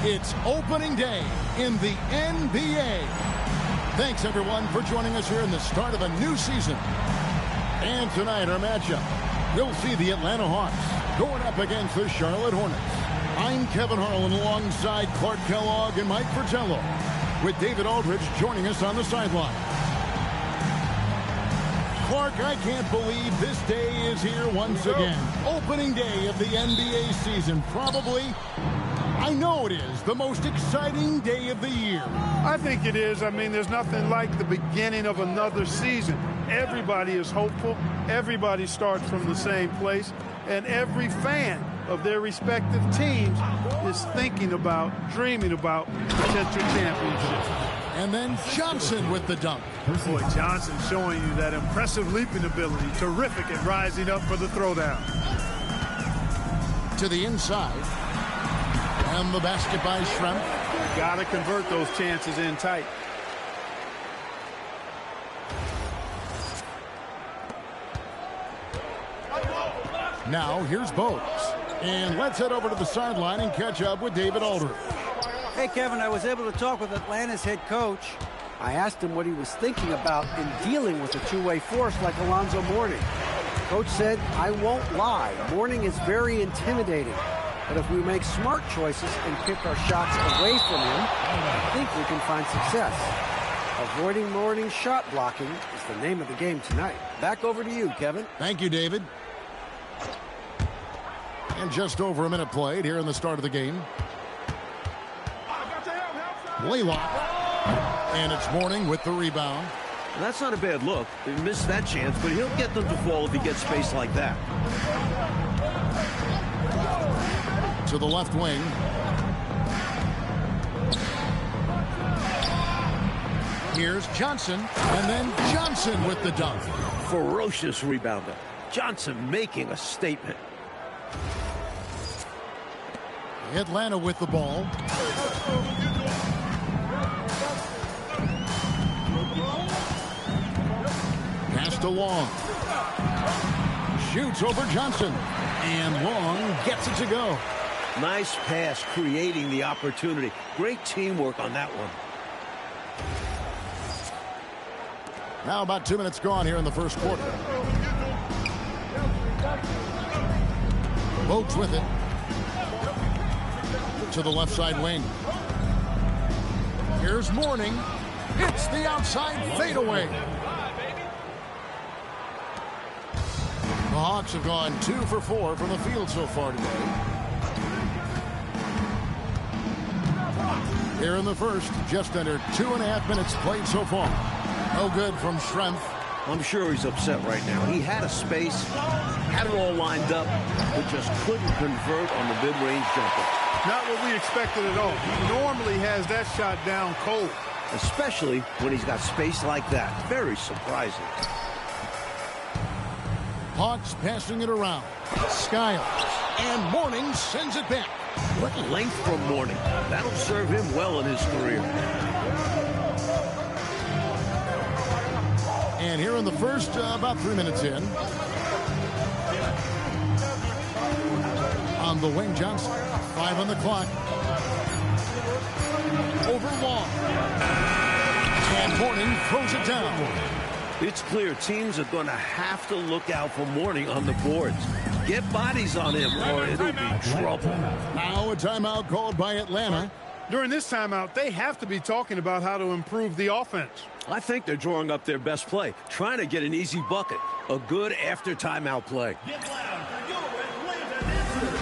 It's opening day in the NBA. Thanks, everyone, for joining us here in the start of a new season. And tonight, our matchup, we'll see the Atlanta Hawks going up against the Charlotte Hornets. I'm Kevin Harlan alongside Clark Kellogg and Mike Fratello, with David Aldridge joining us on the sideline. Clark, I can't believe this day is here once again. Opening day of the NBA season. Probably, I know it is, the most exciting day of the year. I think it is. I mean, there's nothing like the beginning of another season. Everybody is hopeful. Everybody starts from the same place. And every fan of their respective teams is thinking about, dreaming about potential championships. And then Johnson with the dunk. Boy, Johnson showing you that impressive leaping ability. Terrific at rising up for the throwdown. To the inside. And the basket by Schrempf. Got to convert those chances in tight. Now, here's Bogues. And let's head over to the sideline and catch up with David Aldridge. Hey, Kevin, I was able to talk with Atlanta's head coach. I asked him what he was thinking about in dealing with a two-way force like Alonzo Mourning. Coach said, I won't lie, Mourning is very intimidating. But if we make smart choices and pick our shots away from him, I think we can find success. Avoiding Mourning's shot blocking is the name of the game tonight. Back over to you, Kevin. Thank you, David. And just over a minute played here in the start of the game. Laylock. And it's Mourning with the rebound. Well, that's not a bad look. He missed that chance, but he'll get them to fall if he gets space like that. To the left wing. Here's Johnson. And then Johnson with the dunk. Ferocious rebounder. Johnson making a statement. Atlanta with the ball. Pass to Long. Shoots over Johnson. And Long gets it to go. Nice pass, creating the opportunity. Great teamwork on that one. Now about 2 minutes gone here in the first quarter. Bogues with it. To the left side wing. Here's Mourning. It's the outside fadeaway. The Hawks have gone 2 for 4 from the field so far today. Here in the first, just under 2.5 minutes played so far. No good from Schrempf. I'm sure he's upset right now. He had a space, had it all lined up, but just couldn't convert on the mid-range jumper. Not what we expected at all. He normally has that shot down cold. Especially when he's got space like that. Very surprising. Hawks passing it around. Skiles. And Mourning sends it back. What length from Mourning. That'll serve him well in his career. And here in the first, about 3 minutes in. On the wing, Johnson. 5 on the clock. Over Long. And Mourning throws it down. It's clear teams are going to have to look out for Mourning on the boards. Get bodies on him or it'll be trouble. Now a timeout called by Atlanta. During this timeout, they have to be talking about how to improve the offense. I think they're drawing up their best play, trying to get an easy bucket. A good after timeout play. Get loud for your Atlanta dancers.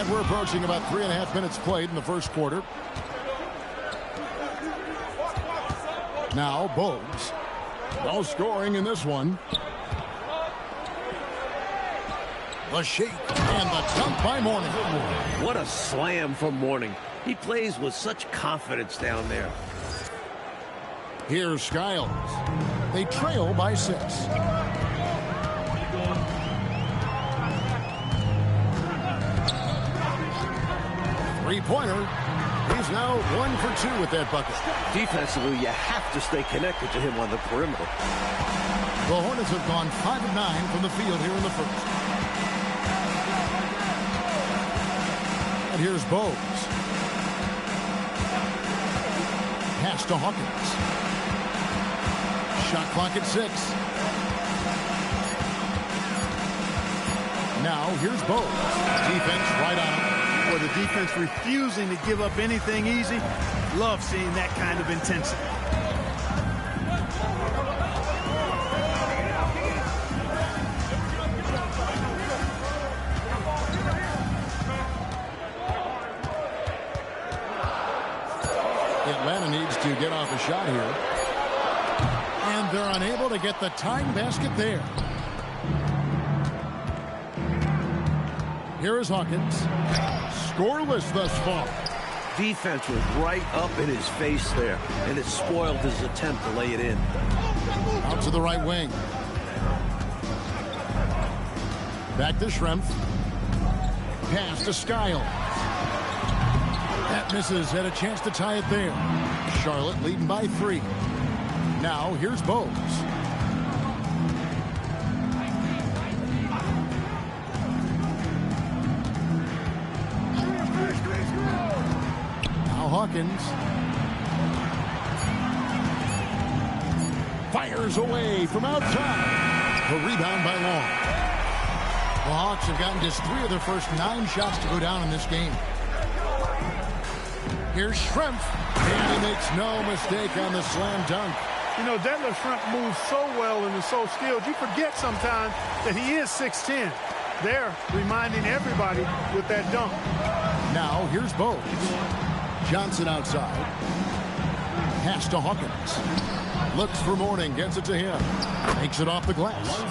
And we're approaching about 3.5 minutes played in the first quarter. Now Bogues. No scoring in this one. The shake and the dunk by Mourning. What a slam from Mourning. He plays with such confidence down there. Here's Skiles. They trail by 6. Three-pointer. He's now 1 for 2 with that bucket. Defensively, you have to stay connected to him on the perimeter. The Hornets have gone 5 of 9 from the field here in the first. And here's Bogues. Pass to Hawkins. Shot clock at 6. Now here's Bogues. Defense right on him. For the defense refusing to give up anything easy. Love seeing that kind of intensity. Atlanta needs to get off a shot here. And they're unable to get the tying basket there. Here is Hawkins. Scoreless thus far. Defense was right up in his face there, and it spoiled his attempt to lay it in. Out to the right wing. Back to Schrempf. Pass to Skiles. That misses. Had a chance to tie it there. Charlotte leading by 3. Now here's Bogues. Now Hawkins. Fires away from outside. The rebound by Long. The Hawks have gotten just 3 of their first 9 shots to go down in this game. Here's Schrempf, and he makes no mistake on the slam dunk. You know, Detlef Schrempf moves so well and is so skilled, you forget sometimes that he is 6'10". They're reminding everybody with that dunk. Now here's Bogues. Johnson outside. Pass to Hawkins. Looks for Mourning, gets it to him. Makes it off the glass.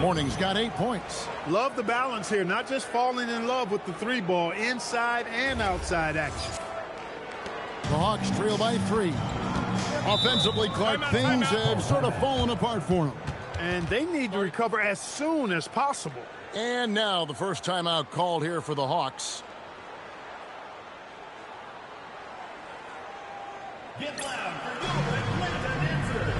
Mourning's got 8 points. Love the balance here, not just falling in love with the 3 ball, inside and outside action. The Hawks trail by 3. Offensively, Clark, things have sort of fallen apart for them. And they need to recover as soon as possible. And now the first timeout called here for the Hawks. Get loud for your Atlanta dancers.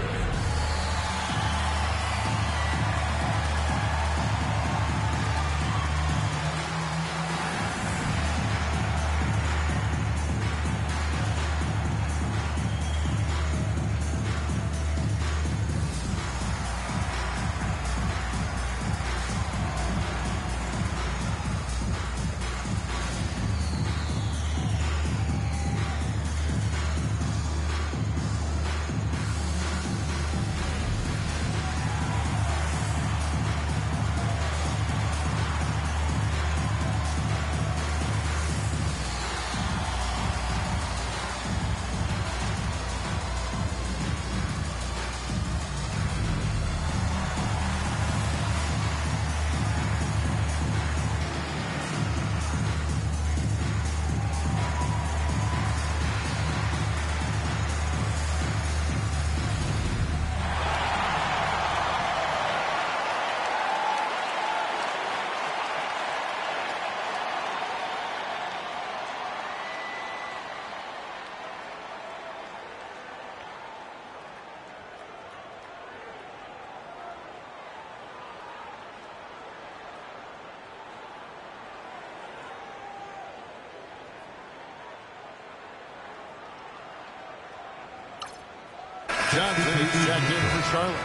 Johnson, he's checked in for Charlotte.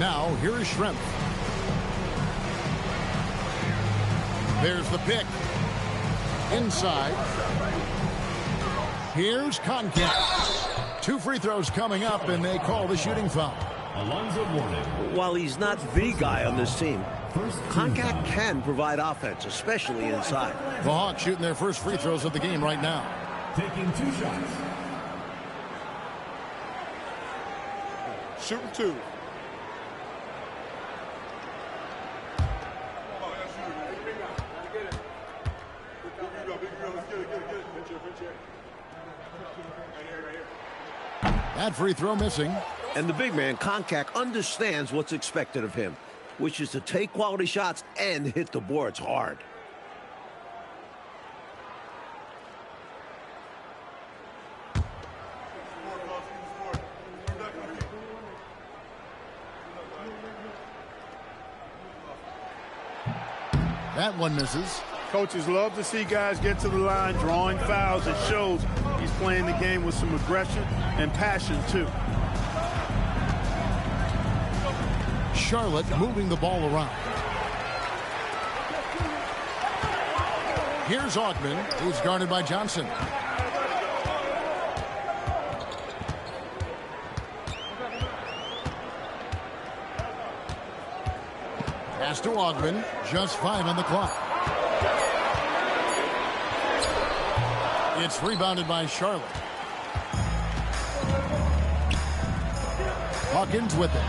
Now, here is Shrimp. There's the pick. Inside. Here's Concacaf. 2 free throws coming up, and they call the shooting foul. Alonzo Mourning. While he's not the guy on this team, Concacaf can provide offense, especially inside. The Hawks shooting their first free throws of the game right now. Taking 2 shots. Shooting 2. That free throw missing. And the big man, Concacaf, understands what's expected of him, which is to take quality shots and hit the boards hard. That one misses. Coaches love to see guys get to the line, drawing fouls. It shows he's playing the game with some aggression and passion, too. Charlotte moving the ball around. Here's Augman, who's guarded by Johnson. Pass to Augman, just 5 on the clock. It's rebounded by Charlotte. Hawkins with it.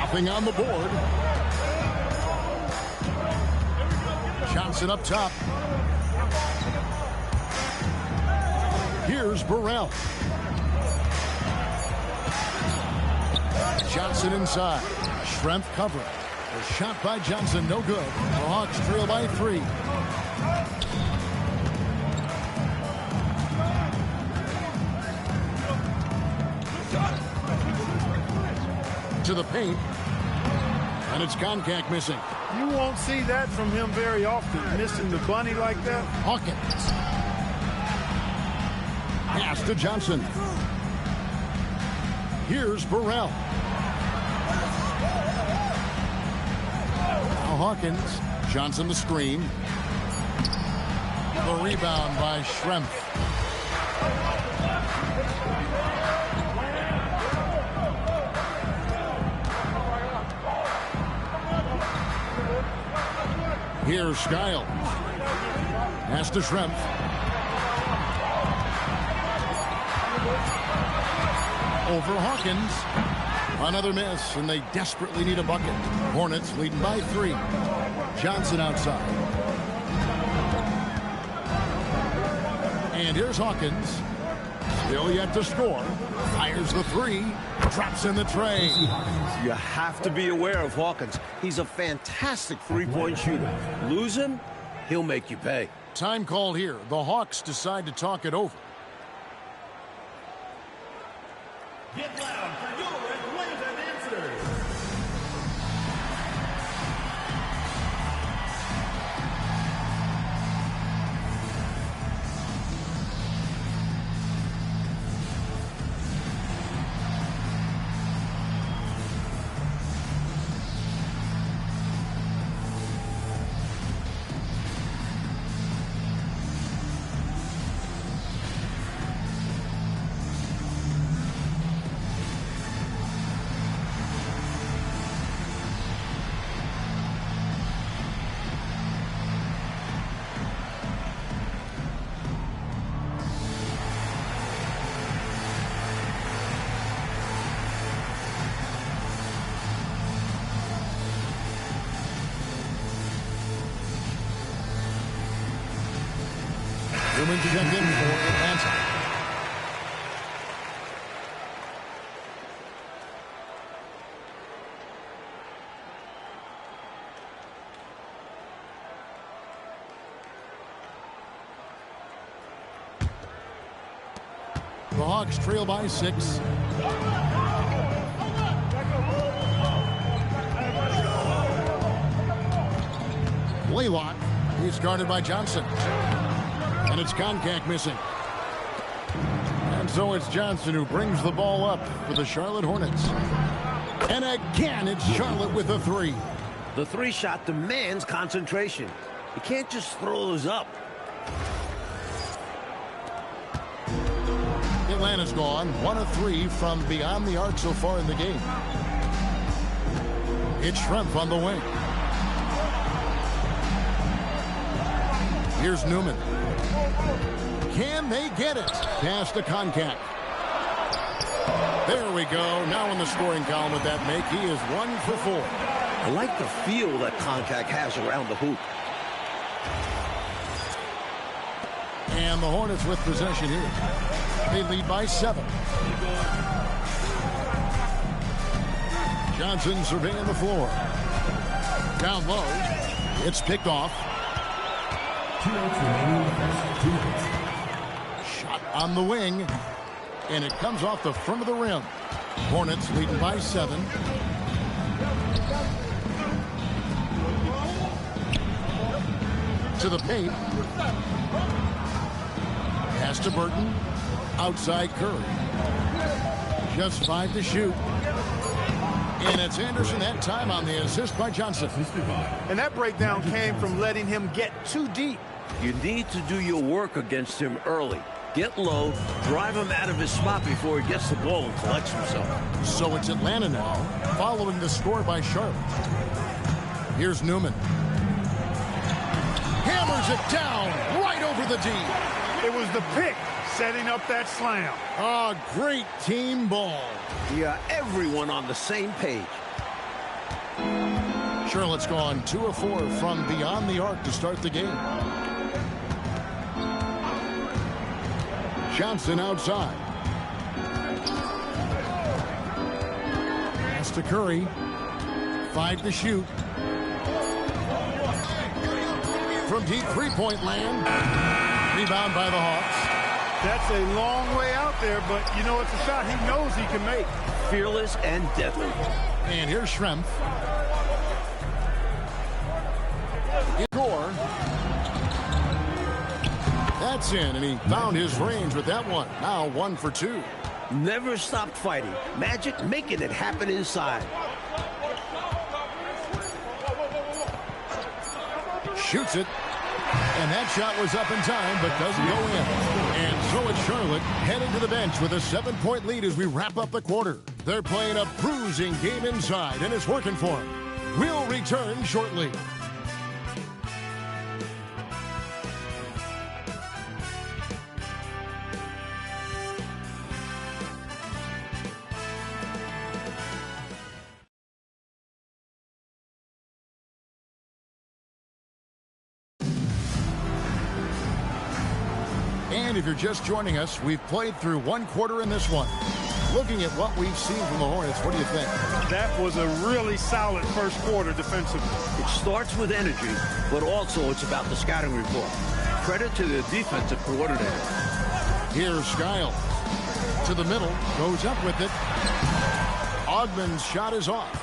Nothing on the board. Johnson up top. Here's Burrell. Johnson inside. Schrempf covering. A shot by Johnson, no good. The Hawks trail by 3. To the paint. And it's Concacaf missing. You won't see that from him very often, missing the bunny like that. Hawkins. Pass to Johnson. Here's Burrell. Now Hawkins. Johnson the screen. The rebound by Schrempf. Here's Skiles. Pass to Schrempf. Over Hawkins. Another miss, and they desperately need a bucket. Hornets leading by 3. Johnson outside. And here's Hawkins. Still yet to score. Fires the 3. Drops in the tray. You have to be aware of Hawkins. He's a fantastic three-point shooter. Lose him, he'll make you pay. Time called here. The Hawks decide to talk it over. Get loud for your Atlanta dancers. Newman to check in for Atlanta. The Hawks trail by 6. Blaylock. He's guarded by Johnson. And it's Concacaf missing. And So it's Johnson who brings the ball up for the Charlotte Hornets. And again, it's Charlotte with a three. The three-shot demands concentration. You can't just throw those up. Atlanta's gone 1 of 3 from beyond the arc so far in the game. It's Schrempf on the wing. Here's Newman. Can they get it? Past the Koncak. There we go. Now in the scoring column with that make, he is 1 for 4. I like the feel that Koncak has around the hoop. And the Hornets with possession here. They lead by 7. Johnson surveying the floor. Down low. It's picked off. 2 minutes remaining. 2 minutes. Shot on the wing. And it comes off the front of the rim. Hornets leading by 7. To the paint. Pass to Burton. Outside Curry. Just 5 to shoot. And it's Anderson that time on the assist by Johnson. And that breakdown came from letting him get too deep. You need to do your work against him early. Get low, drive him out of his spot before he gets the ball and collects himself. So it's Atlanta now, following the score by Charlotte. Here's Newman. Hammers it down, right over the D. It was the pick setting up that slam. Ah, great team ball. Yeah, everyone on the same page. Charlotte's gone 2 of 4 from beyond the arc to start the game. Johnson outside. Pass to Curry. 5 to shoot. From deep three-point land. Rebound by the Hawks. That's a long way out there, but you know it's a shot he knows he can make. Fearless and deadly. And here's Schrempf. Score. That's in, and he found his range with that one. Now 1 for 2. Never stopped fighting. Magic making it happen inside. Shoots it. And that shot was up in time, but doesn't go in. And so it's Charlotte heading to the bench with a 7-point lead as we wrap up the quarter. They're playing a bruising game inside, and it's working for them. We'll return shortly. And if you're just joining us, we've played through 1 quarter in this one. Looking at what we've seen from the Hornets, what do you think? That was a really solid first quarter defensively. It starts with energy, but also it's about the scouting report. Credit to the defensive coordinator. Here's Skiles. To the middle, goes up with it. Ogman's shot is off.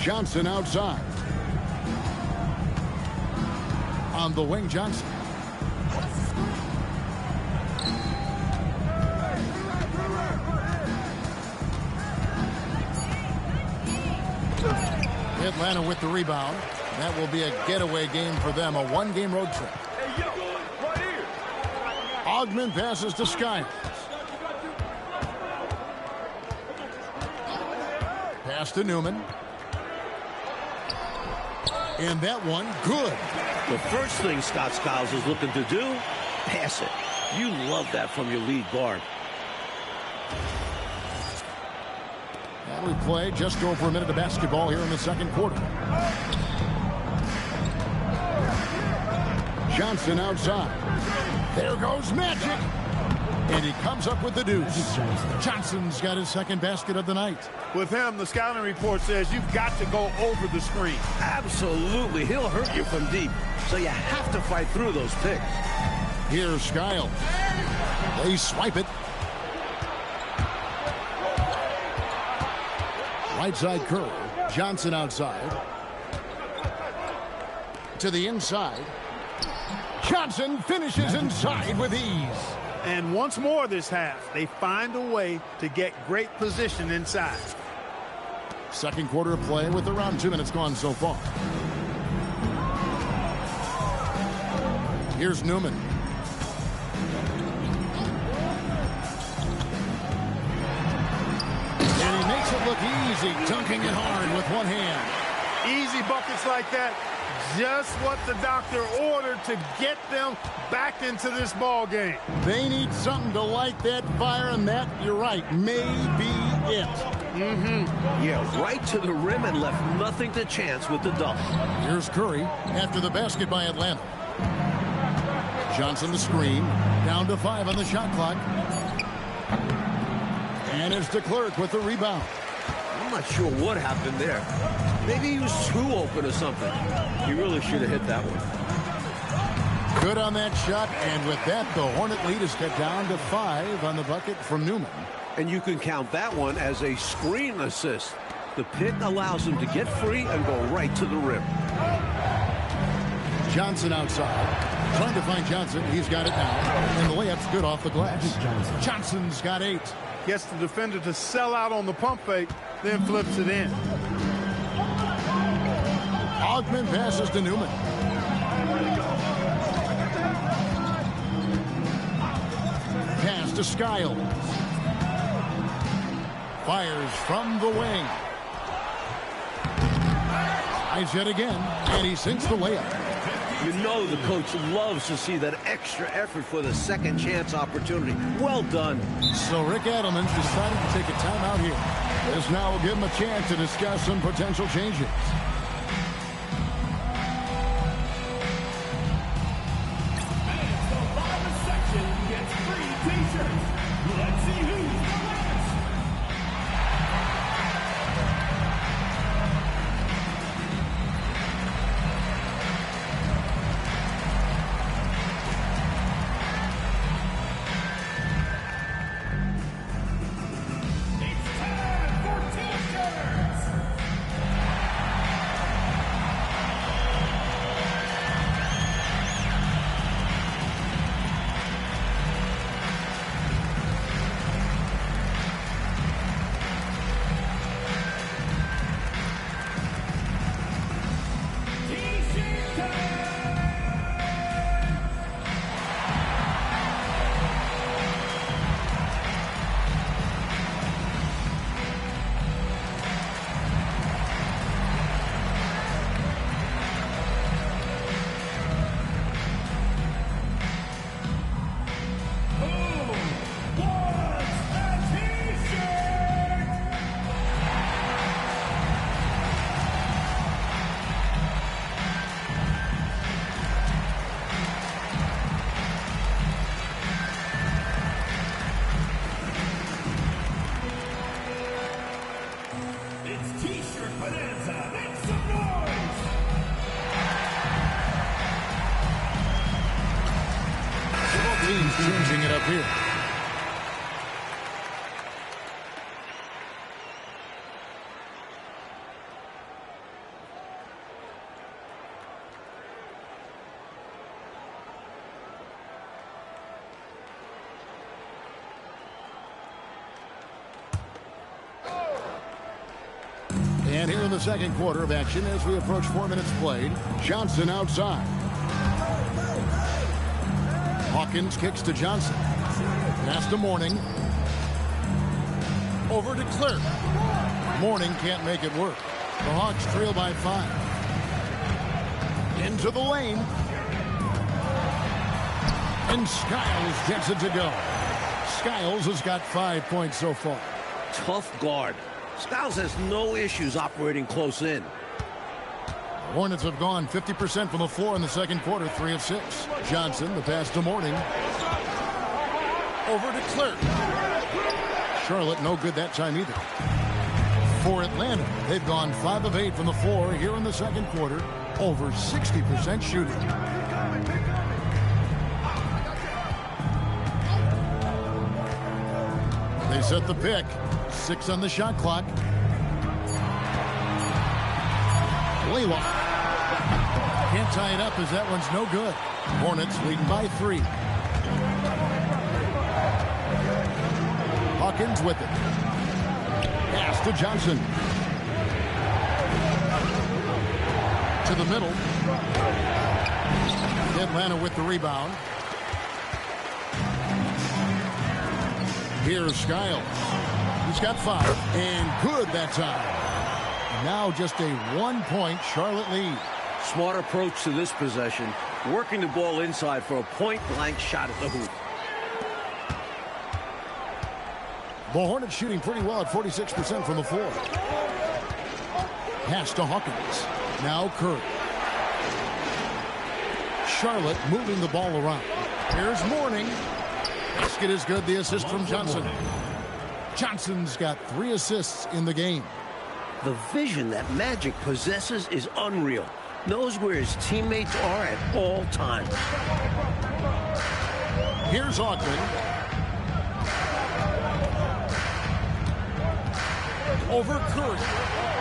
Johnson outside. On the wing, Johnson. Atlanta with the rebound. That will be a getaway game for them, a 1-game road trip. Ogman passes to Skiles. Pass to Newman. And that one, good. The first thing Scott Skiles is looking to do, pass it. You love that from your lead guard. And we play just over a minute of basketball here in the second quarter. Johnson outside. There goes Magic. And he comes up with the deuce. Johnson's got his second basket of the night. With him, the scouting report says you've got to go over the screen. Absolutely. He'll hurt you from deep. So you have to fight through those picks. Here's Skiles. They swipe it. Right side Curry. Johnson outside. To the inside. Johnson finishes inside with ease. And once more this half, they find a way to get great position inside. Second quarter of play with around 2 minutes gone so far. Here's Newman. And he makes it look easy, dunking it hard with one hand. Easy buckets like that, just what the doctor ordered to get them back into this ball game. They need something to light that fire, and that, you're right, may be it. Yeah, right to the rim and left nothing to chance with the double. Here's Curry after the basket by Atlanta. Johnson the screen, down to 5 on the shot clock. And it's DeClerc with the rebound. I'm not sure what happened there. Maybe he was too open or something. He really should have hit that one. Good on that shot, and with that, the Hornet lead is cut down to 5 on the bucket from Newman. And you can count that one as a screen assist. The pick allows him to get free and go right to the rim. Johnson outside. Trying to find Johnson. He's got it now. And the layup's good off the glass. Johnson's got 8. Gets the defender to sell out on the pump fake, then flips it in. Augment passes to Newman. Pass to Skiles. Fires from the wing. Eyes yet again, and he sinks the layup. You know the coach loves to see that extra effort for the second chance opportunity. Well done. So Rick Adelman's decided to take a timeout here. This now will give him a chance to discuss some potential changes. Changing it up here. And here in the second quarter of action as we approach 4 minutes played, Johnson outside. Hawkins kicks to Johnson. Pass to Mourning. Over to Clerk. Mourning can't make it work. The Hawks trail by 5. Into the lane. And Skiles gets it to go. Skiles has got 5 points so far. Tough guard. Skiles has no issues operating close in. Hornets have gone 50% from the floor in the second quarter, 3 of 6. Johnson, the pass to Mourning. Over to Clerk. Charlotte, no good that time either. For Atlanta, they've gone 5 of 8 from the floor here in the second quarter, over 60% shooting. They set the pick. 6 on the shot clock. Layup. Can't tie it up as that one's no good. Hornets leading by 3. Hawkins with it. Pass to Johnson. To the middle. Atlanta with the rebound. Here's Skiles. He's got 5. And good that time. Now just a 1-point Charlotte lead. Smart approach to this possession. Working the ball inside for a point-blank shot at the hoop. The Hornets shooting pretty well at 46% from the floor. Pass to Hawkins. Now Curry. Charlotte moving the ball around. Here's Mourning. Basket is good. The assist from Johnson. Johnson's got 3 assists in the game. The vision that Magic possesses is unreal. Knows where his teammates are at all times. Here's Ogden. Over Curry.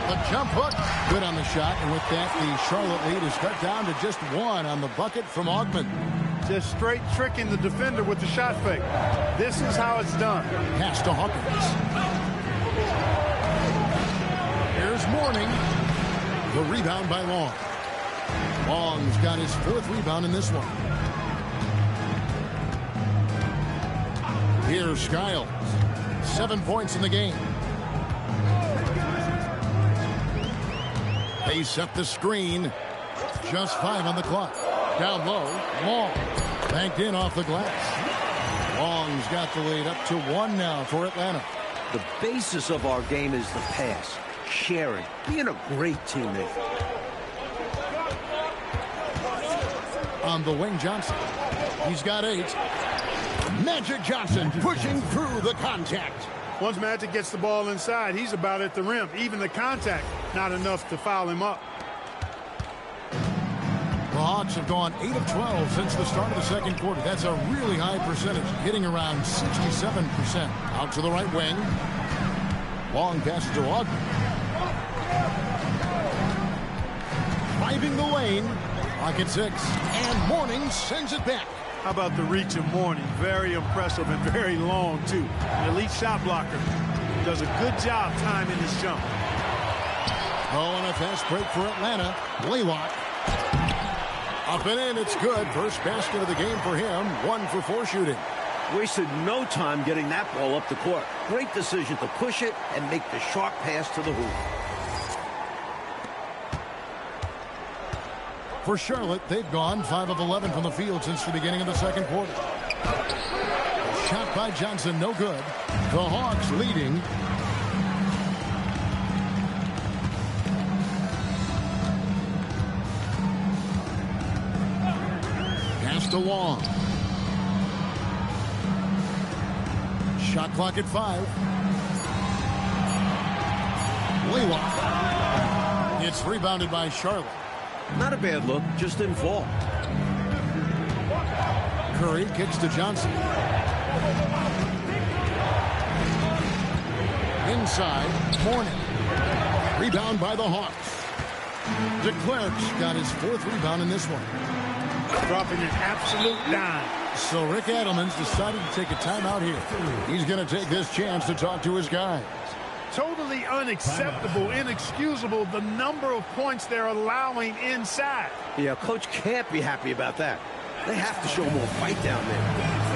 The jump hook. Good on the shot. And with that, the Charlotte lead is cut down to just 1 on the bucket from Ogden. Just straight tricking the defender with the shot fake. This is how it's done. Pass to Hawkins. Here's Mourning. The rebound by Long. Long's got his 4th rebound in this one. Here's Skiles. 7 points in the game. They set the screen. Just 5 on the clock. Down low. Long. Banked in off the glass. Long's got the lead up to 1 now for Atlanta. The basis of our game is the pass. Sharing. Being a great teammate. On the wing, Johnson. He's got 8. Magic Johnson pushing through the contact. Once Magic gets the ball inside, he's about at the rim. Even the contact, not enough to foul him up. The Hawks have gone 8 of 12 since the start of the second quarter. That's a really high percentage, hitting around 67%. Out to the right wing. Long passes to Ogden. Driving the lane. Lock at 6. And Mourning sends it back. How about the reach of Mourning? Very impressive and very long, too. An elite shot blocker. Does a good job timing his jump. Oh, and a fast break for Atlanta. Blaylock. Up and in. It's good. First basket of the game for him. 1 for 4 shooting. Wasted no time getting that ball up the court. Great decision to push it and make the sharp pass to the hoop. For Charlotte, they've gone 5 of 11 from the field since the beginning of the second quarter. Shot by Johnson, no good. The Hawks leading. Pass to Long. Shot clock at 5. Blaylock. It's rebounded by Charlotte. Not a bad look, just didn't fall. Curry kicks to Johnson. Inside, Mourning. Rebound by the Hawks. DeClerc's got his 4th rebound in this one. Dropping an absolute dime. So Rick Adelman's decided to take a timeout here. He's going to take this chance to talk to his guys. Totally unacceptable, inexcusable, the number of points they're allowing inside. Yeah, coach can't be happy about that. They have to show more fight down there.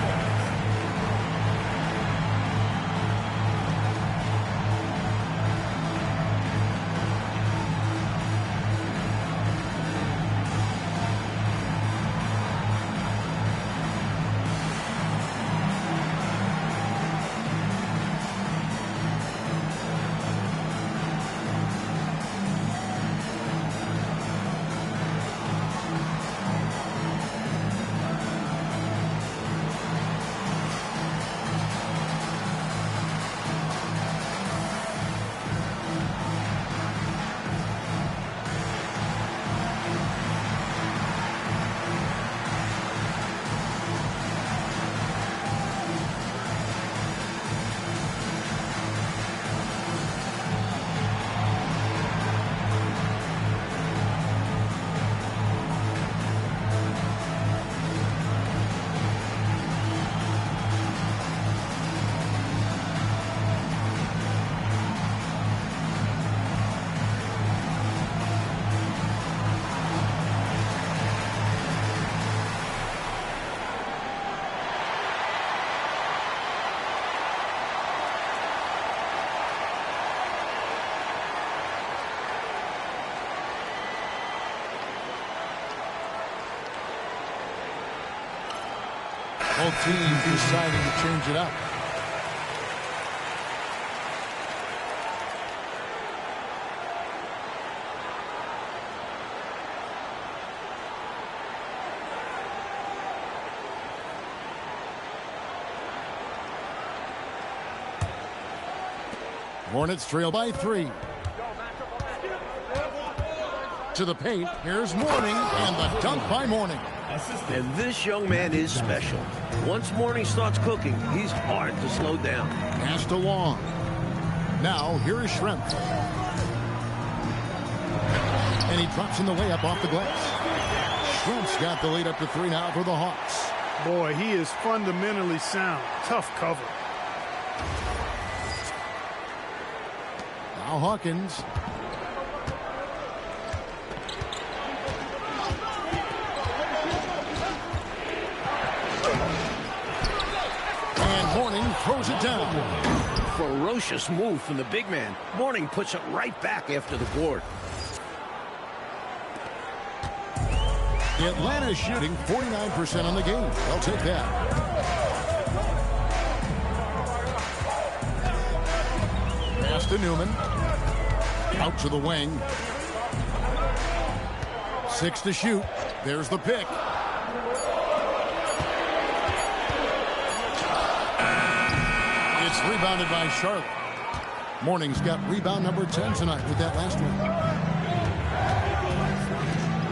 Both teams deciding to change it up. Hornets trail by 3. To the paint. Here's Mourning, and the dunk by Mourning. And this young man is special. Once Mourning starts cooking, he's hard to slow down. Pass to Long. Now, here is Schrempf. And he drops in the layup off the glass. Schrempf's got the lead up to 3 now for the Hawks. Boy, he is fundamentally sound. Tough cover. Now Hawkins. And Mourning throws it down. Ferocious move from the big man. Mourning puts it right back after the board. Atlanta shooting 49% on the game. They'll take that. Pass to Newman. Out to the wing. 6 to shoot. There's the pick. It's rebounded by Charlotte. Mourning's got rebound number 10 tonight with that last one.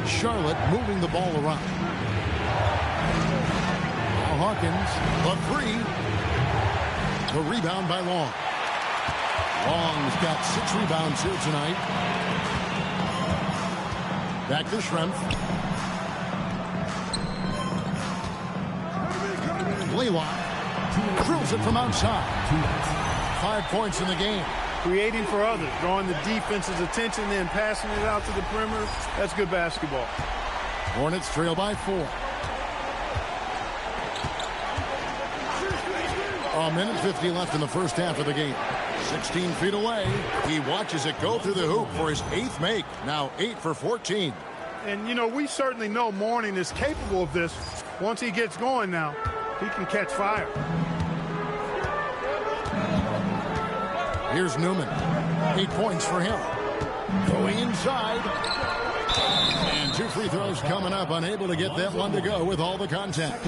Charlotte moving the ball around. Now Hawkins, the 3. The rebound by Long. Long's got 6 rebounds here tonight. Back to Schrempf. Blaylock drills it from outside. 5 points in the game. Creating for others, drawing the defense's attention, then passing it out to the perimeter. That's good basketball. Hornets trail by 4. A minute 50 left in the first half of the game. 16 feet away. He watches it go through the hoop for his 8th make. Now 8 for 14. And, you know, we certainly know Mourning is capable of this. Once he gets going now, he can catch fire. Here's Newman. 8 points for him. Going inside. And 2 free throws coming up. Unable to get that one to go with all the contact.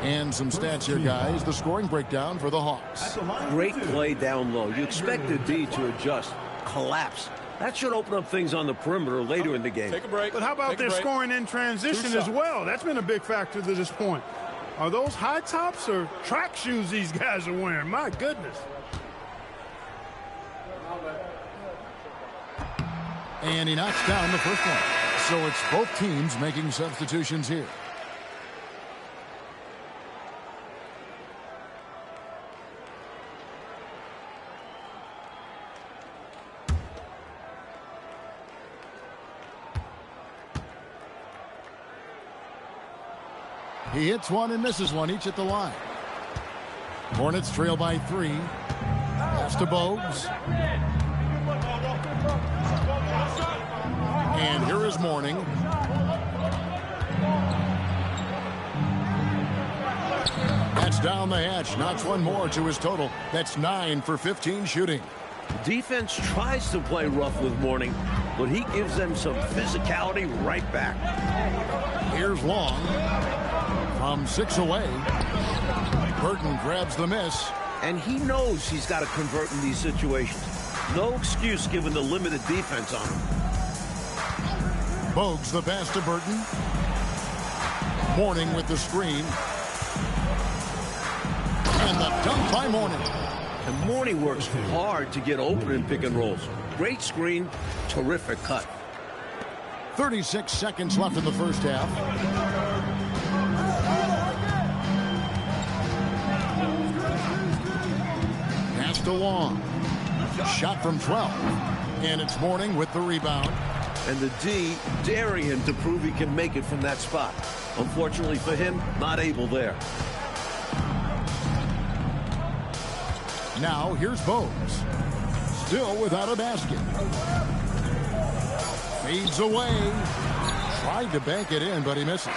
And some stats here, guys. The scoring breakdown for the Hawks. Great play down low. You expect the D to adjust, collapse. That should open up things on the perimeter later in the game. Take a break. But how about their scoring in transition as well? That's been a big factor to this point. Are those high tops or track shoes these guys are wearing? My goodness. And he knocks down the first one. So it's both teams making substitutions here. He hits one and misses one, each at the line. Hornets trail by 3. Pass to Bogues. And here is Mourning. That's down the hatch. Knocks one more to his total. That's 9 for 15 shooting. Defense tries to play rough with Mourning, but he gives them some physicality right back. Here's Long. From 6 away. Burton grabs the miss. And he knows he's got to convert in these situations. No excuse given the limited defense on him. Bogues the pass to Burton. Mourning with the screen. And the dunk by Mourning. And Mourning works hard to get open in pick and rolls. Great screen, terrific cut. 36 seconds left in the first half. Pass to Long. Shot from 12. And it's Mourning with the rebound. And the D daring him to prove he can make it from that spot. Unfortunately for him, not able there. Now here's Bogues. Still without a basket. Fades away. Tried to bank it in, but he misses.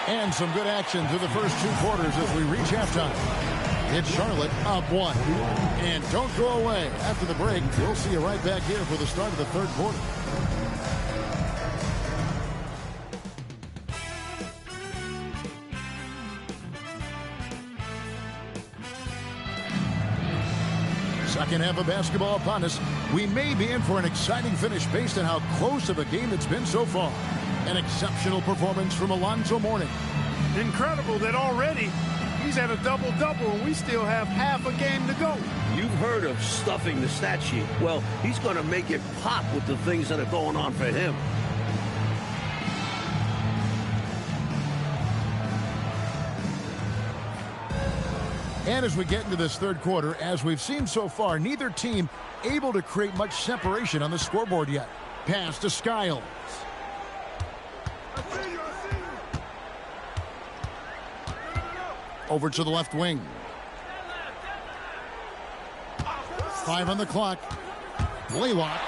And some good action through the first 2 quarters as we reach halftime. It's Charlotte up 1. And don't go away. After the break, we'll see you right back here for the start of the 3rd quarter. Second half of basketball upon us. We may be in for an exciting finish based on how close of a game it's been so far. An exceptional performance from Alonzo Mourning. Incredible that already he's at a double-double and we still have half a game to go. You've heard of stuffing the stat sheet. Well, he's going to make it pop with the things that are going on for him. And as we get into this 3rd quarter, as we've seen so far, neither team able to create much separation on the scoreboard yet. Pass to Skiles. Over to the left wing. 5 on the clock. Blaylock.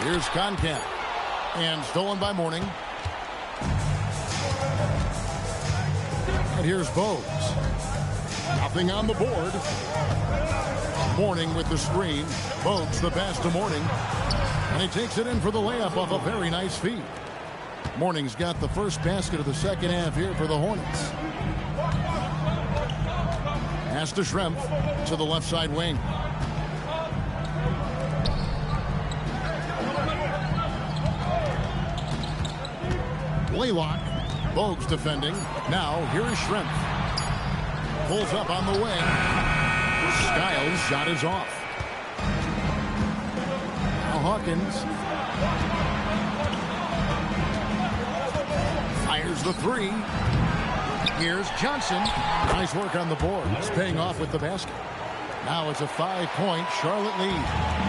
Here's Concat. And stolen by Mourning. And here's Bogues. Nothing on the board. Mourning with the screen. Bogues the pass to Mourning. And he takes it in for the layup off a very nice feed. Mourning's got the first basket of the second half here for the Hornets. Pass to Schrempf to the left side wing. Blaylock. Bogues defending. Now here is Schrempf. Pulls up on the wing. Skiles' shot is off. Now Hawkins. Fires the 3. Here's Johnson. Nice work on the board. It's paying off with the basket. Now it's a 5-point Charlotte lead.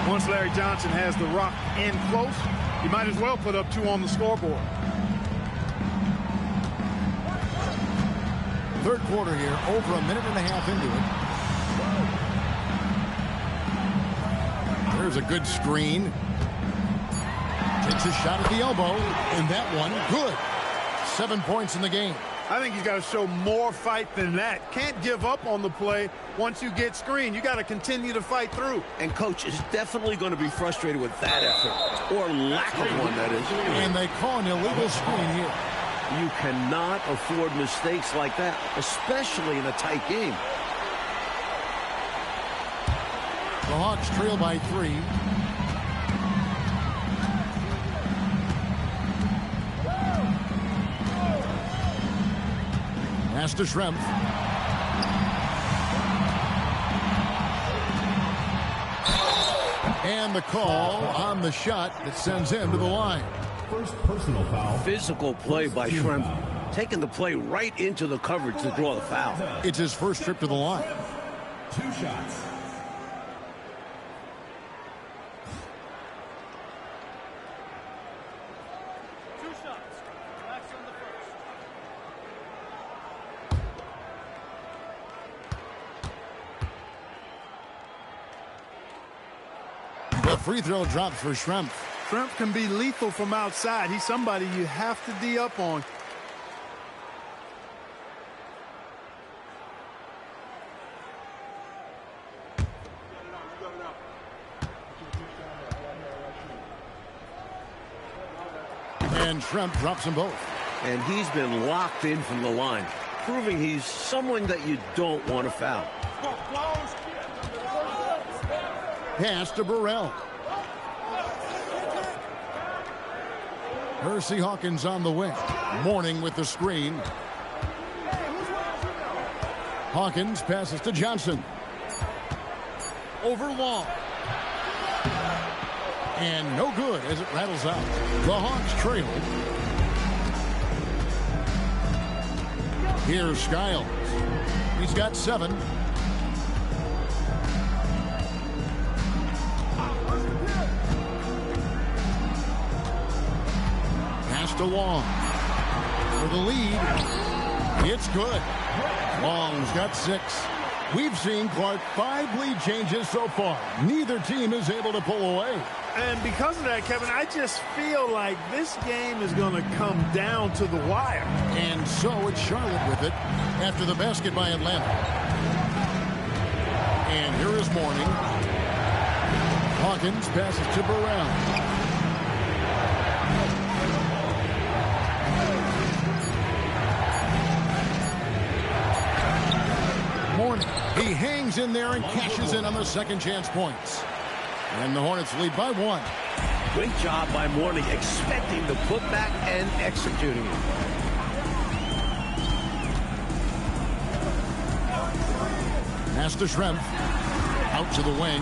Once Larry Johnson has the rock in close, he might as well put up 2 on the scoreboard. 3rd quarter here, over a minute and a half into it. There's a good screen. Takes a shot at the elbow, and that one, good. 7 points in the game. I think he's got to show more fight than that. Can't give up on the play once you get screened. You got to continue to fight through. And Coach is definitely going to be frustrated with that effort, or lack of one, that is. And they call an illegal screen here. You cannot afford mistakes like that, especially in a tight game. The Hawks trail by 3. Pass to Schrempf. And the call on the shot that sends him to the line. First personal foul. Physical play by Schrempf, taking the play right into the coverage to draw the foul. It's his first trip to the line. 2 shots. The free throw drops for Schrempf. Schrempf can be lethal from outside. He's somebody you have to D up on. And Schrempf drops them both. And he's been locked in from the line, proving he's someone that you don't want to foul. Pass to Burrell. Hersey Hawkins on the wing. Mourning with the screen. Hawkins passes to Johnson. Over Long. And no good as it rattles out. The Hawks trail. Here's Skiles. He's got 7. Pass to Long. For the lead. It's good. Long's got 6. We've seen, Clark, 5 lead changes so far. Neither team is able to pull away. And because of that, Kevin, I just feel like this game is going to come down to the wire. And so it's Charlotte with it after the basket by Atlanta. And here is Mourning. Hawkins passes to Brown. Mourning. He hangs in there and cashes in on the second chance points. And the Hornets lead by 1. Great job by Mourning, expecting the putback and executing it. Pass to Schrempf. Out to the wing.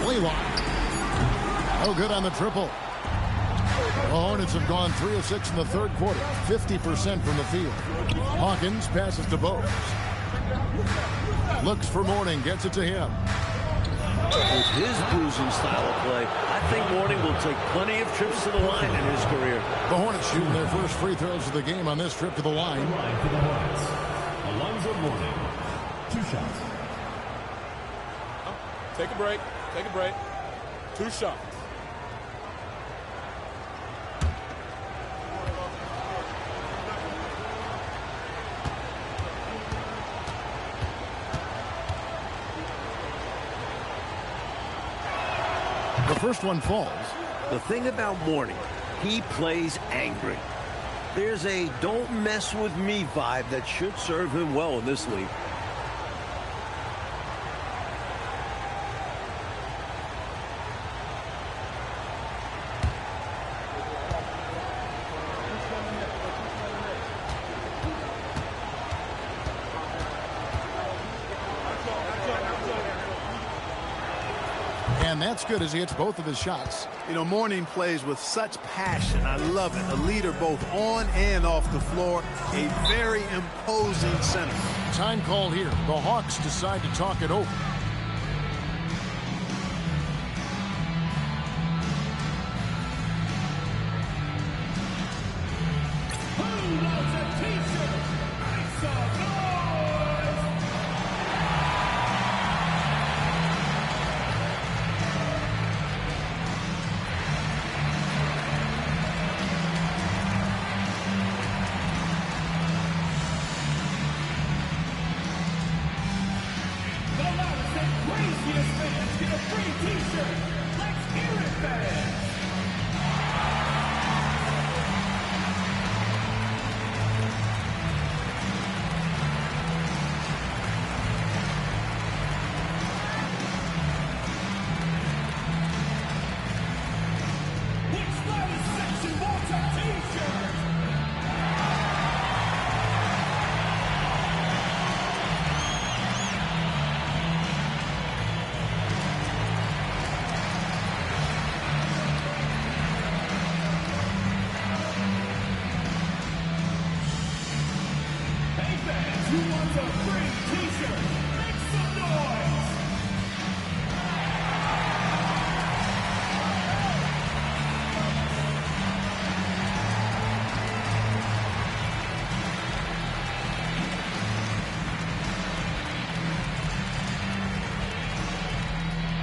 Blaylock. Oh, good on the triple. The Hornets have gone 3 of 6 in the third quarter, 50% from the field. Hawkins passes to Bose. Looks for Mourning, gets it to him. With his bruising style of play, I think Mourning will take plenty of trips to the line in his career. The Hornets shooting their first free throws of the game on this trip to the line. For the Hornets, Alonzo Mourning. 2 shots. Take a break. Take a break. 2 shots. The first one falls. The thing about Mourning, he plays angry. There's a don't mess with me vibe that should serve him well in this league. And that's good as he hits both of his shots. You know, Mourning plays with such passion. I love it. A leader both on and off the floor. A very imposing center. Time called here. The Hawks decide to talk it over. Who loves a t-shirt? Make some noise! The loudest and craziest fans get a free t-shirt. Let's hear it, fans! Which loudest section wants a t-shirt? Hey fans, who wants a free t-shirt? Make some noise!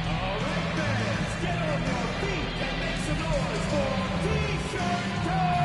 All right, fans, get on your feet and make some noise for t-shirt time!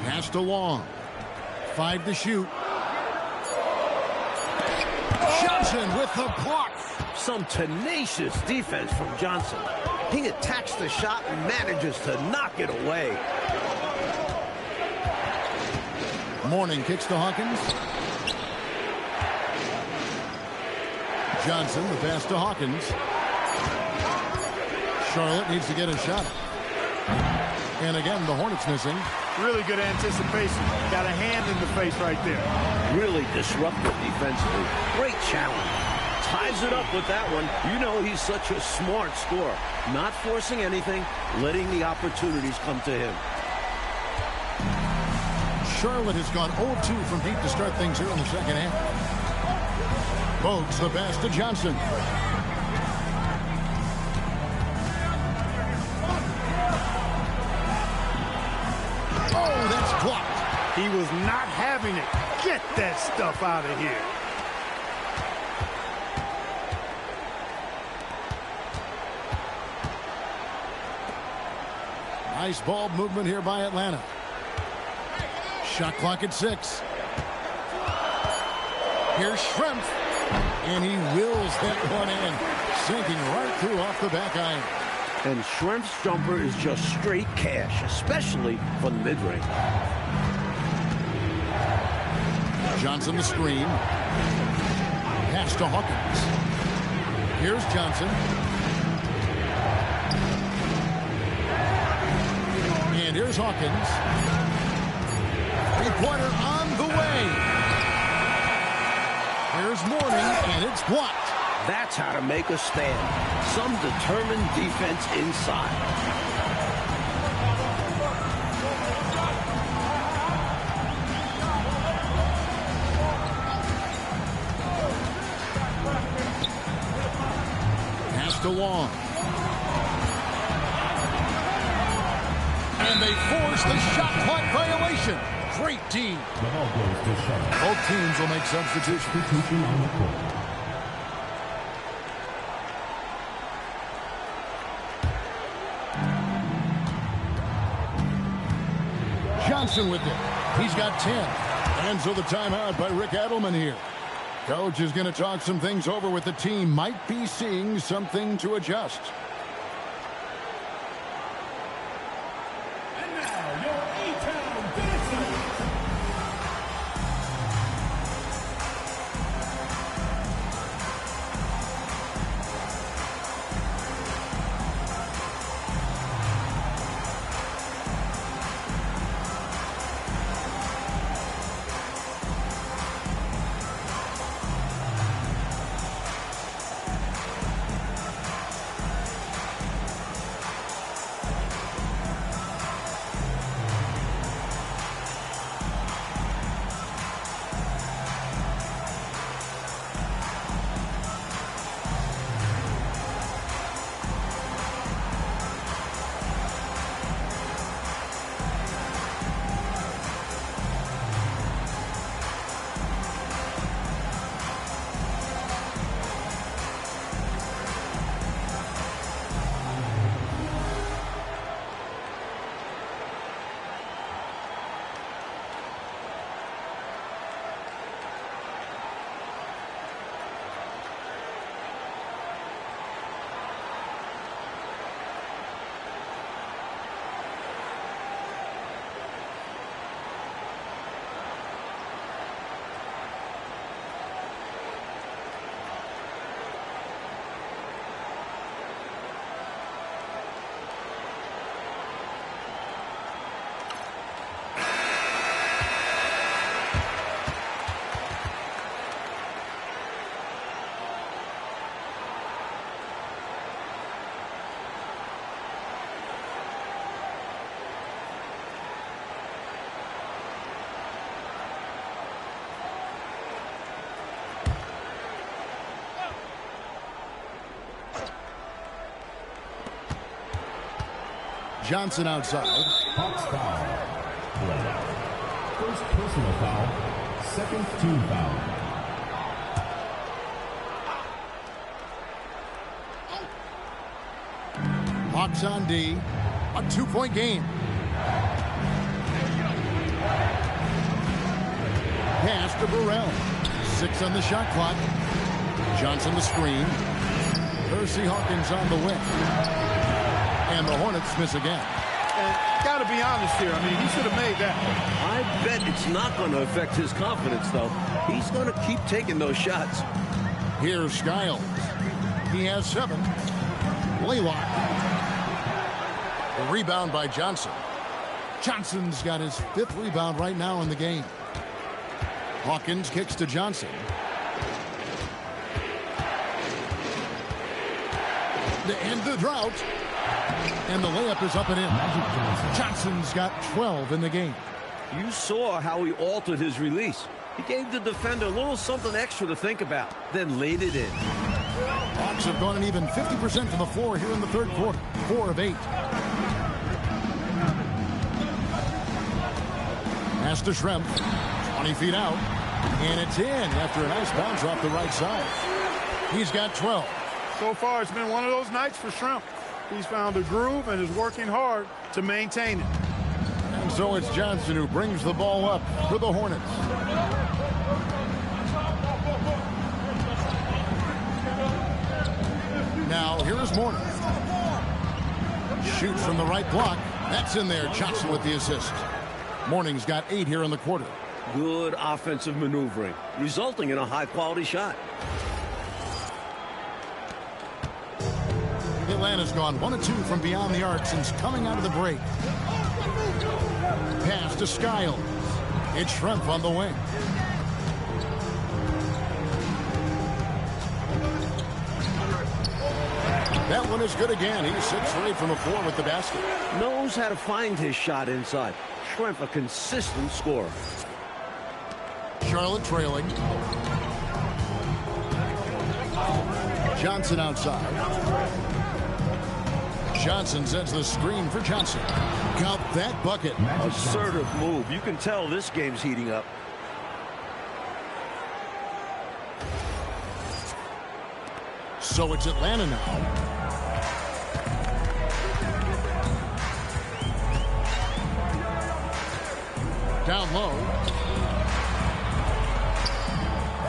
Passed along. 5 to shoot. Johnson with the block. Some tenacious defense from Johnson. He attacks the shot and manages to knock it away. Mourning kicks to Hawkins. Johnson, the pass to Hawkins. Charlotte needs to get a shot. And again, the Hornets missing. Really good anticipation. Got a hand in the face right there. Really disruptive defensively. Great challenge. Ties it up with that one. You know he's such a smart scorer. Not forcing anything, letting the opportunities come to him. Charlotte has gone 0-2 from deep to start things here in the second half. Bogues the pass to Johnson. Oh, that's blocked. He was not having it. Get that stuff out of here. Nice ball movement here by Atlanta. Shot clock at 6. Here's Schrempf. And he wills that one in. Sinking right through off the back iron. And Schrempf's jumper is just straight cash, especially from the mid-range. Johnson the screen. Pass to Hawkins. Here's Johnson. And here's Hawkins. Three-pointer on the way. Here's Mourning, and it's blocked. That's how to make a stand. Some determined defense inside. Pass to Long. And they force the shot clock violation. Great team. The ball goes to Charlotte. Both teams will make substitutions. Substitution on the court. Johnson with it. He's got 10. And so the timeout by Rick Adelman here. Coach is going to talk some things over with the team. Might be seeing something to adjust. And now, your E-Town Dancers. Johnson outside. Hawks foul. Play. First personal foul. Second team foul. Hawks on D. A 2-point game. Pass to Burrell. 6 on the shot clock. Johnson the screen. Percy Hawkins on the wing. And the Hornets miss again. And got to be honest here. I mean, he should have made that. I bet it's not going to affect his confidence, though. He's going to keep taking those shots. Here's Skiles. He has 7. Blaylock. A rebound by Johnson. Johnson's got his 5th rebound right now in the game. Hawkins kicks to Johnson. To end the drought. And the layup is up and in. Johnson's got 12 in the game. You saw how he altered his release. He gave the defender a little something extra to think about, then laid it in. Hawks have gone an even 50% from the floor here in the 3rd quarter. 4 of 8. Pass to Schrempf. 20 feet out. And it's in after a nice bounce off the right side. He's got 12. So far, it's been one of those nights for Schrempf. He's found a groove and is working hard to maintain it. And so it's Johnson who brings the ball up for the Hornets. Now, here is Mourning. Shoots from the right block. That's in there. Johnson with the assist. Mourning's got 8 here in the quarter. Good offensive maneuvering, resulting in a high-quality shot. Atlanta's gone 1 of 2 from beyond the arc since coming out of the break. Pass to Skiles. It's Schrempf on the wing. That one is good again. He's 6 for 8 from the floor with the basket. Knows how to find his shot inside. Schrempf, a consistent scorer. Charlotte trailing. Johnson outside. Johnson sends the screen for Johnson. Count that bucket. Assertive move. You can tell this game's heating up. So it's Atlanta now. Down low.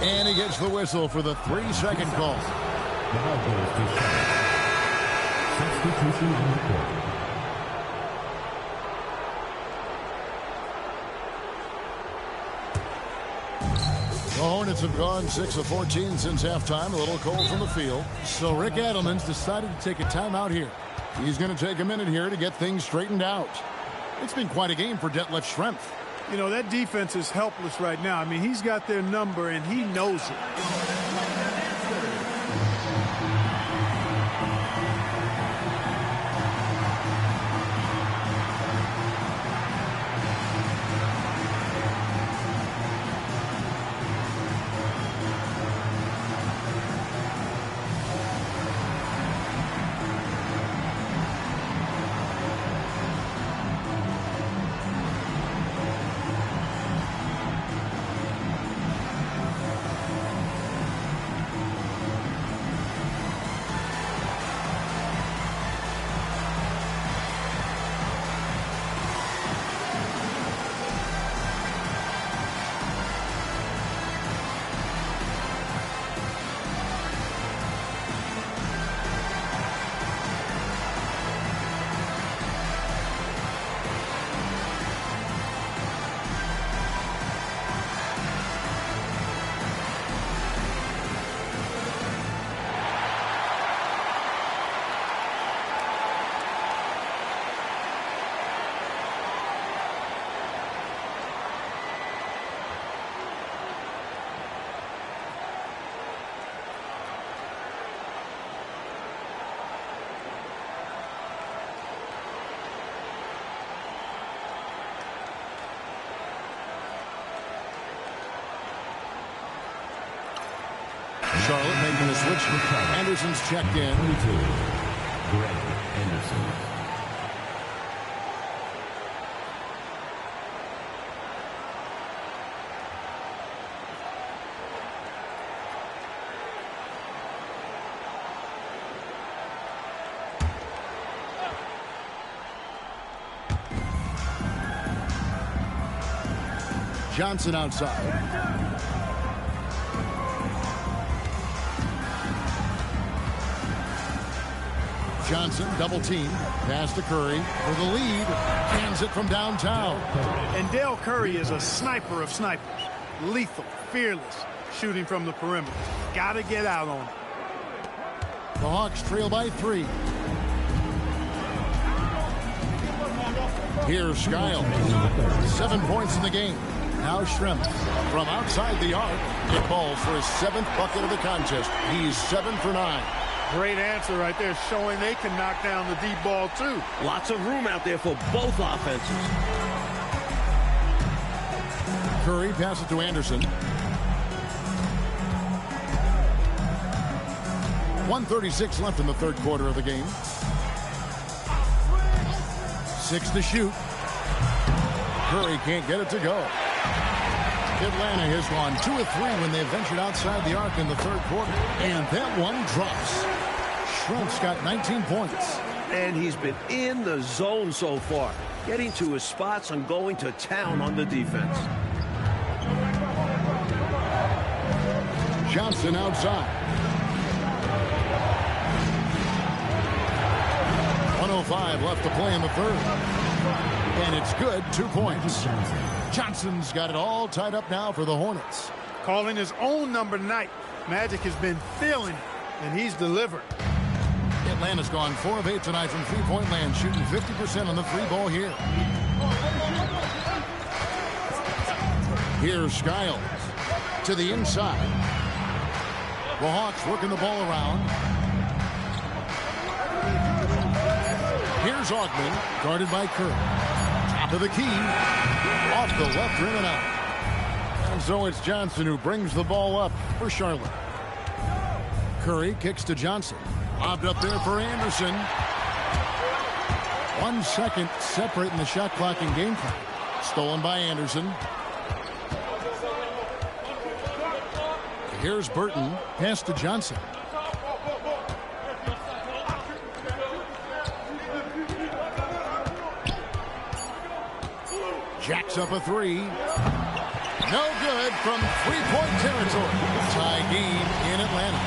And he gets the whistle for the 3-second call. Substitution on the court. The Hornets have gone 6 of 14 since halftime. A little cold from the field. So Rick Adelman's decided to take a timeout here. He's going to take a minute here to get things straightened out. It's been quite a game for Detlef Schrempf. You know, that defense is helpless right now. I mean, he's got their number, and he knows it. Charlotte making the switch. Anderson's checked in. 22. Greg Anderson. Johnson outside. Johnson double team. Pass to Curry for the lead. Cans it from downtown. And Dale Curry is a sniper of snipers. Lethal, fearless, shooting from the perimeter. Got to get out on it. The Hawks trail by 3. Here's Skiles. 7 points in the game. Now Schrempf from outside the arc. It falls for his 7th bucket of the contest. He's 7 for 9. Great answer right there, showing they can knock down the deep ball, too. Lots of room out there for both offenses. Curry passes to Anderson. 1:36 left in the third quarter of the game. 6 to shoot. Curry can't get it to go. Atlanta has gone 2 of 3 when they ventured outside the arc in the third quarter. And that one drops. Schrempf's got 19 points. And he's been in the zone so far, getting to his spots and going to town on the defense. Johnson outside. 1:05 left to play in the third. And it's good, 2 points. Johnson's got it all tied up now for the Hornets. Calling his own number night. Magic has been feeling it, and he's delivered. Atlanta's gone 4 of 8 tonight from three-point land, shooting 50% on the free ball here. Here's Skiles to the inside. The Hawks working the ball around. Here's Augman, guarded by Curry. Top of the key, off the left rim and out. And so it's Johnson who brings the ball up for Charlotte. Curry kicks to Johnson. Lobbed up there for Anderson. 1 second separating the shot clock and game clock. Stolen by Anderson. Here's Burton. Pass to Johnson. Jacks up a 3. No good from three-point territory. Tie game in Atlanta.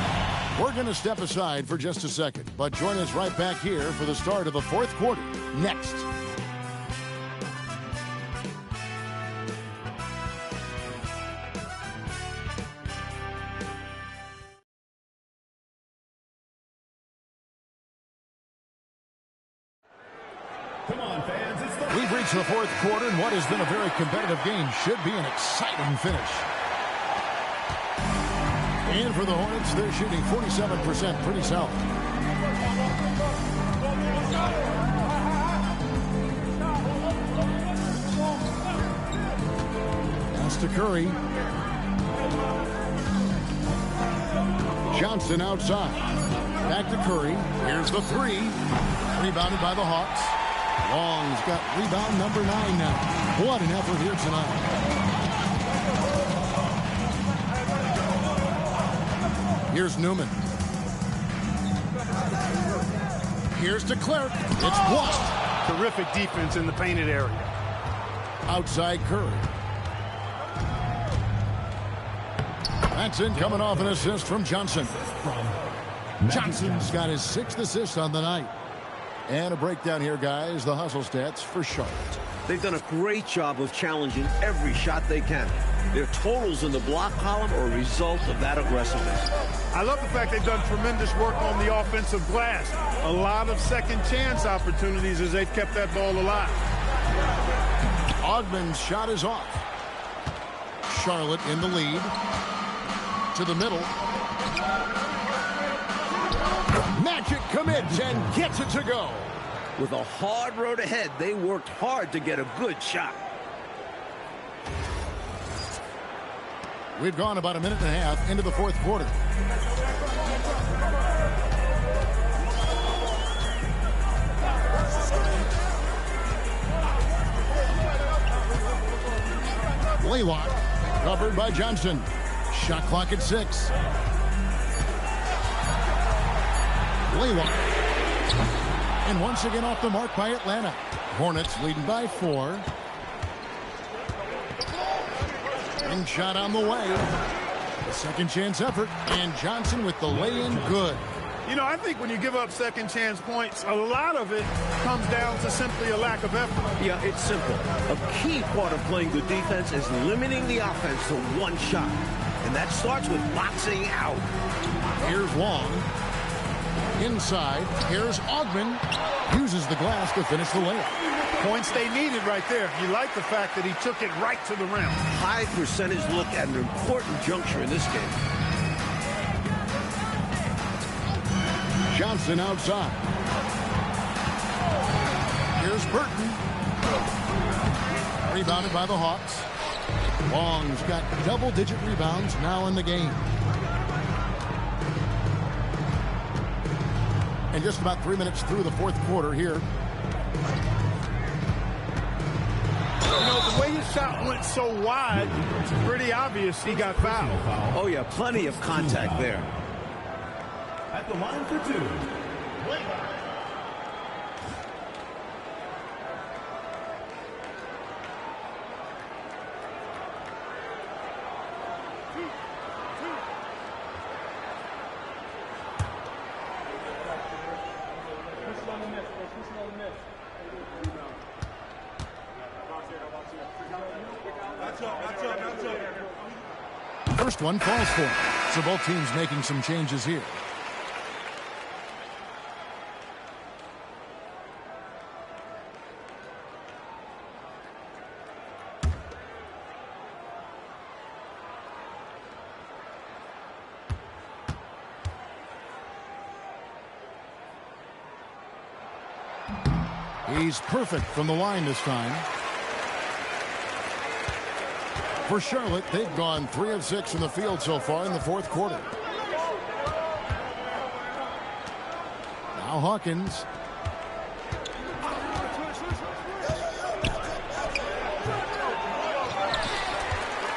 We're going to step aside for just a second, but join us right back here for the start of the fourth quarter next. Come on, fans. It's the We've reached the fourth quarter, and what has been a very competitive game should be an exciting finish. And for the Hornets, they're shooting 47%, pretty solid. Pass to Curry. Johnson outside. Back to Curry. Here's the 3. Rebounded by the Hawks. Long's got rebound number 9 now. What an effort here tonight. Here's Newman. Here's to Clark. It's blocked. Terrific defense in the painted area. Outside Curry. That's in, coming off an assist from Johnson. Johnson's got his 6th assist on the night. And a breakdown here, guys. The hustle stats for Charlotte. They've done a great job of challenging every shot they can. Their totals in the block column are a result of that aggressiveness. I love the fact they've done tremendous work on the offensive glass. A lot of second chance opportunities as they've kept that ball alive. Augman's shot is off. Charlotte in the lead. To the middle. Magic commits and gets it to go. With a hard road ahead, they worked hard to get a good shot. We've gone about a minute and a half into the fourth quarter. Laylock covered by Johnson. Shot clock at 6. Laylock. And once again off the mark by Atlanta. Hornets leading by 4. And shot on the way. A second chance effort. And Johnson with the lay-in good. You know, I think when you give up second chance points, a lot of it comes down to simply a lack of effort. Yeah, it's simple. A key part of playing good defense is limiting the offense to one shot. And that starts with boxing out. Here's Long. Inside, here's Augman. Uses the glass to finish the layup. Points they needed right there. You like the fact that he took it right to the rim. High percentage look at an important juncture in this game. Johnson outside. Here's Burton. Rebounded by the Hawks. Long's got double-digit rebounds now in the game. And just about 3 minutes through the fourth quarter here. You know, the way his shot went so wide, it's pretty obvious he got fouled. Oh, yeah, plenty of contact there. At the line for two. First one falls for him. So both teams making some changes here. He's perfect from the line this time. For Charlotte, they've gone 3 of 6 in the field so far in the fourth quarter. Now Hawkins.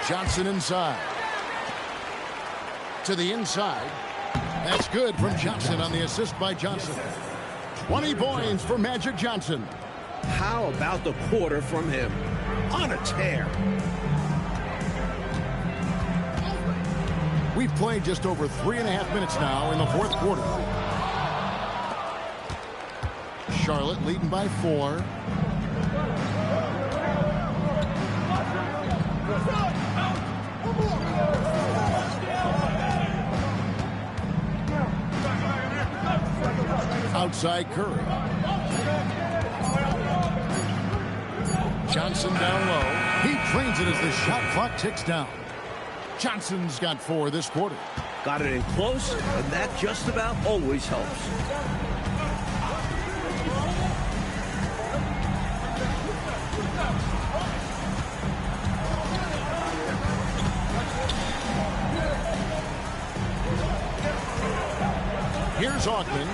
Johnson inside. To the inside. That's good from Johnson on the assist by Johnson. 20 points for Magic Johnson. How about the quarter from him? On a tear. We've played just over 3.5 minutes now in the fourth quarter. Charlotte leading by 4. Outside Curry. Johnson down low. He drains it as the shot clock ticks down. Johnson's got 4 this quarter. Got it in close, and that just about always helps. Here's Augman.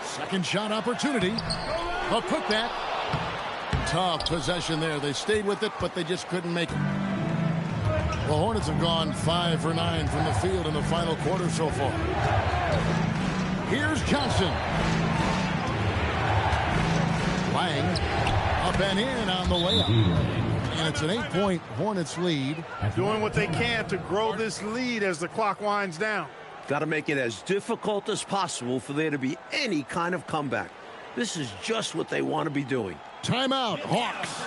Second shot opportunity. A putback. Tough possession there. They stayed with it, but they just couldn't make it. The Hornets have gone 5 for 9 from the field in the final quarter so far. Here's Johnson. Lang up and in on the layup. And it's an 8-point Hornets lead. Doing what they can to grow this lead as the clock winds down. Got to make it as difficult as possible for there to be any kind of comeback. This is just what they want to be doing. Timeout, Hawks.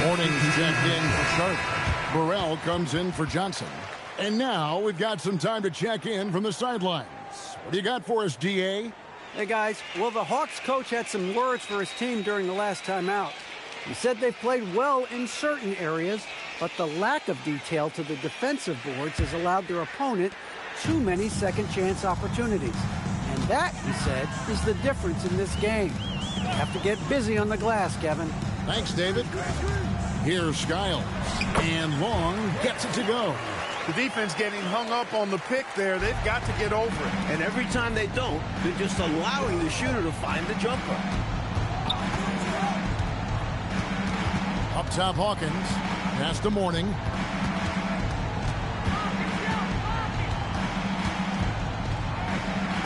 Hornets checked in for Sharp. Burrell comes in for Johnson. And now we've got some time to check in from the sidelines. What do you got for us, DA? Hey, guys. Well, the Hawks coach had some words for his team during the last time out. He said they've played well in certain areas, but the lack of detail to the defensive boards has allowed their opponent too many second-chance opportunities. And that, he said, is the difference in this game. You have to get busy on the glass, Kevin. Thanks, David. Here's Skiles. And Long gets it to go. The defense getting hung up on the pick there. They've got to get over it. And every time they don't, they're just allowing the shooter to find the jumper. Up top, Hawkins. Pass to Mourning.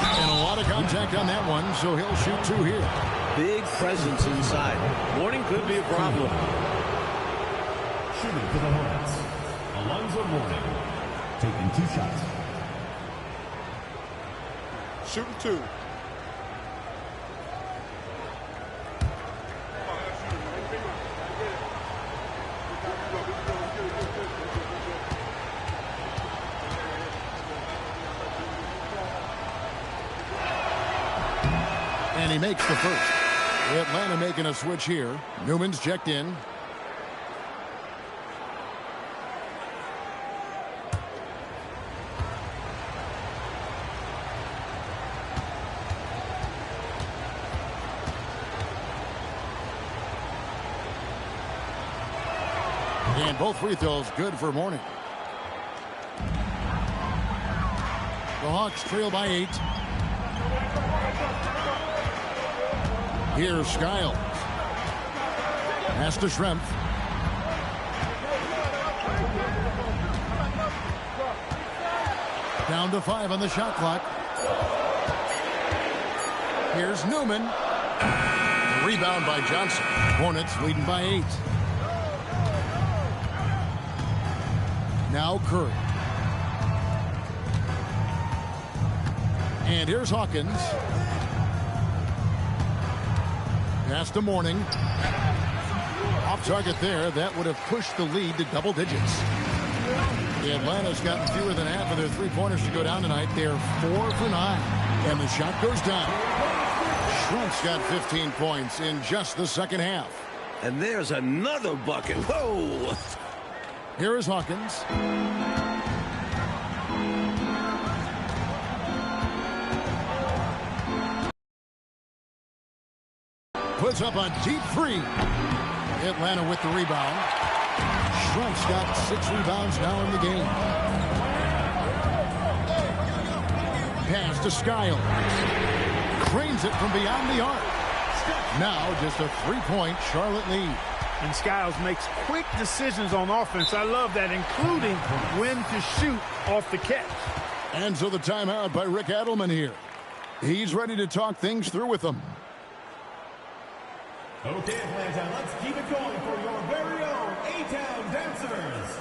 And a lot of contact on that one, so he'll shoot two here. Big presence inside. Mourning could be a problem. Shooting for the Hornets, Alonzo Mourning, taking 2 shots. Shooting 2. And he makes the first. Atlanta making a switch here. Newman's checked in. And both free throws good for Mourning. The Hawks trail by 8. Here's Skiles. Pass to Schrempf. Down to 5 on the shot clock. Here's Newman. Rebound by Johnson. Hornets leading by 8. Now Curry. And here's Hawkins. Pass to Mourning. Off target there. That would have pushed the lead to double digits. The Atlanta's gotten fewer than half of their three-pointers to go down tonight. They're 4 for 9. And the shot goes down. Schrempf's got 15 points in just the second half. And there's another bucket. Whoa! Here is Hawkins. Puts up a deep 3. Atlanta with the rebound. Schrempf's got 6 rebounds now in the game. Pass to Skiles. Cranes it from beyond the arc. Now just a 3-point Charlotte lead. And Skiles makes quick decisions on offense. I love that, including when to shoot off the catch. And so the timeout by Rick Adelman here. He's ready to talk things through with them. Okay, Atlanta, let's keep it going for your very own A-Town Dancers.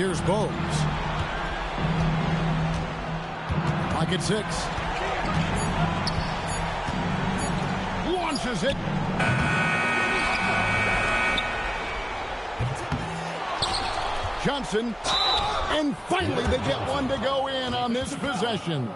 here's Bowes. Pocket 6. Launches it. Johnson. And finally they get one to go in on this possession.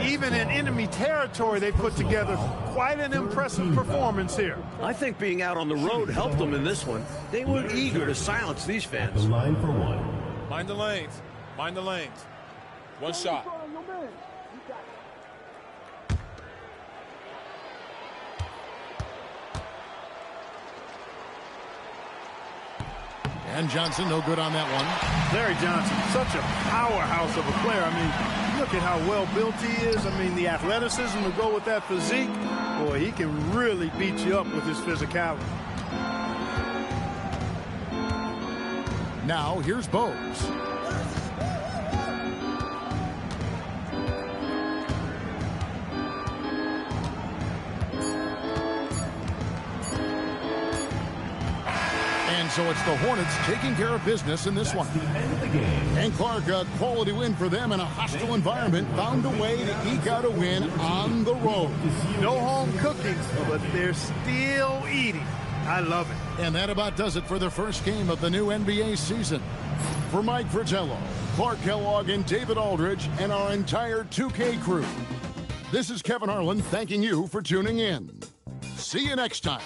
Even in enemy territory, they put together quite an impressive performance here. I think being out on the road helped them in this one. They were eager to silence these fans. The line for one. Mind the lanes. Mind the lanes. One shot. And Johnson, no good on that one. Larry Johnson, such a powerhouse of a player. I mean, look at how well built he is. I mean, the athleticism to go with that physique. Boy, he can really beat you up with his physicality. Now, here's Bowes. And so it's the Hornets taking care of business in this one. And Clark, a quality win for them in a hostile environment, found a way to eke out a win on the road. No home cooking, but they're still eating. I love it. And that about does it for the first game of the new NBA season. For Mike Fratello, Clark Kellogg, and David Aldridge, and our entire 2K crew, this is Kevin Harlan thanking you for tuning in. See you next time.